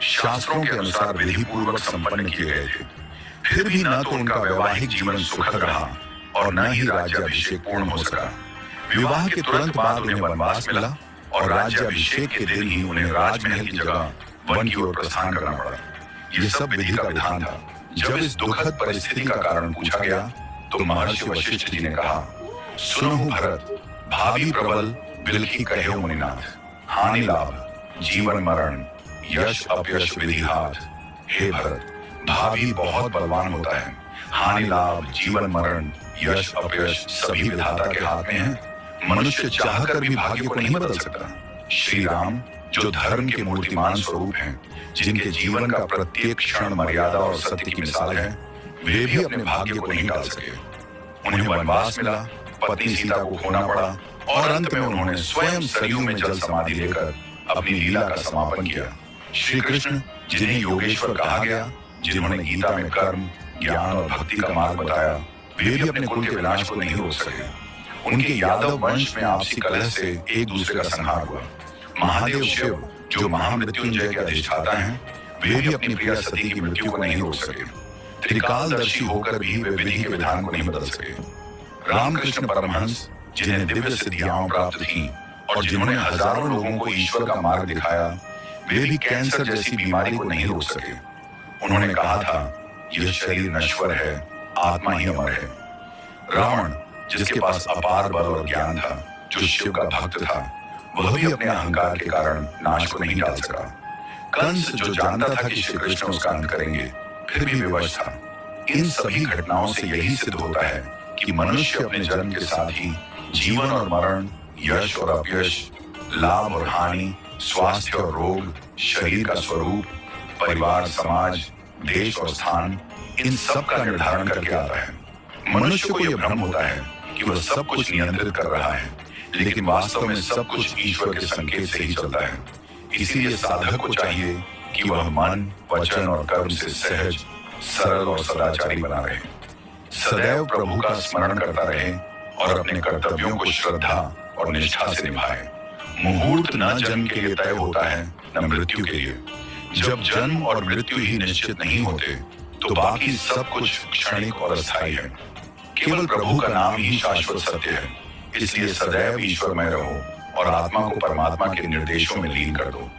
शास्त्रों के अनुसार विधि पूर्वक संपन्न किए गए थे। फिर भी न तो उनका वैवाहिक जीवन सुखद रहा और न ही राज्याभिषेक पूर्ण हो सका। विवाह के तुरंत बाद उन्हें वनवास मिला और राज्याभिषेक के दिन ही उन्हें राजमहल की जगह वन की ओर प्रस्थान करना पड़ा। यह सब विधि का विधान था। जब इस दुखद परिस्थिति का कारण पूछा गया तो महर्षि वशिष्ठ जी ने कहा, सुनो भरत, भावी प्रबल बिलखी कहे मुनिनाथ, हानि लाभ जीवन मरण यश अपयश विधि हाथ। हे भरत, भावी बहुत बलवान होता है, हानि लाभ जीवन मरण यश अपयश सभी विधाता के हाथ में है। मनुष्य चाहकर भी भाग्य को नहीं बदल सकता। श्री राम जो धर्म के मूर्तिमान स्वरूप हैं, जिनके जीवन का प्रत्येक क्षण मर्यादा और सत्य की मिसाल है, वे भी अपने भाग्य को नहीं टाल सके। उन्हें वनवास मिला, पत्नी सीता को खोना पड़ा और अंत में उन्होंने स्वयं सरयू में जल समाधि लेकर अपनी लीला का समापन किया। श्री कृष्ण जिन्हें योगेश्वर कहा गया, जिन्होंने गीता में कर्म ज्ञान और भक्ति का मार्ग बताया, वे भी अपने कुल के विनाश को नहीं रोक सके। उनके यादव वंश में आपसी कलह से एक दूसरे का संहार हुआ। महादेव शिव जो महामृत्युंजय के अधिष्ठाता हैं, वे भी अपनी प्रिया सती की मृत्यु को नहीं रोक सके। त्रिकालदर्शी होकर भी वे विधि के विधान को नहीं बदल सके। रामकृष्ण परमहंस जिन्हें दिव्य सिद्धियां प्राप्त थीं और जिन्होंने हजारों लोगों को ईश्वर का मार्ग दिखाया, वे भी कैंसर जैसी बीमारी को नहीं रोक सके। उन्होंने कहा था, यह शरीर नश्वर है, आत्मा ही अमर है। रावण जिसके पास अपार बल और ज्ञान था, जो शिव का भक्त था, वह भी अपने अहंकार के कारण नाश को नहीं डाल सका। कंस जो जानता था कि श्री कृष्ण उसका अंत करेंगे, फिर भी विवश था। इन सभी घटनाओं से यही सिद्ध होता है कि मनुष्य अपने जन्म के साथ ही जीवन और मरण, यश और अपयश, लाभ और हानि, स्वास्थ्य और रोग, शरीर का स्वरूप, परिवार, समाज, देश और स्थान, इन सब का निर्धारण करके आता है। मनुष्य को यह भ्रम होता है कि वह सब कुछ नियंत्रित कर रहा है, लेकिन वास्तव में सब कुछ ईश्वर के संकेत से ही चलता है। इसीलिए साधक को चाहिए कि वह मन, वचन और कर्म से सहज, सरल और सदाचारी बना रहे, सदैव प्रभु का स्मरण करता रहे और अपने कर्तव्यों को श्रद्धा और निष्ठा से निभाए। मुहूर्त न जन्म के लिए तय होता है, न मृत्यु के लिए। जब जन्म और मृत्यु ही निश्चित नहीं होते, तो बाकी सब कुछ क्षणिक और अस्थायी है। केवल प्रभु का नाम ही शाश्वत सत्य है। इसलिए सदैव ईश्वरमय रहो और आत्मा को परमात्मा के निर्देशों में लीन कर दो।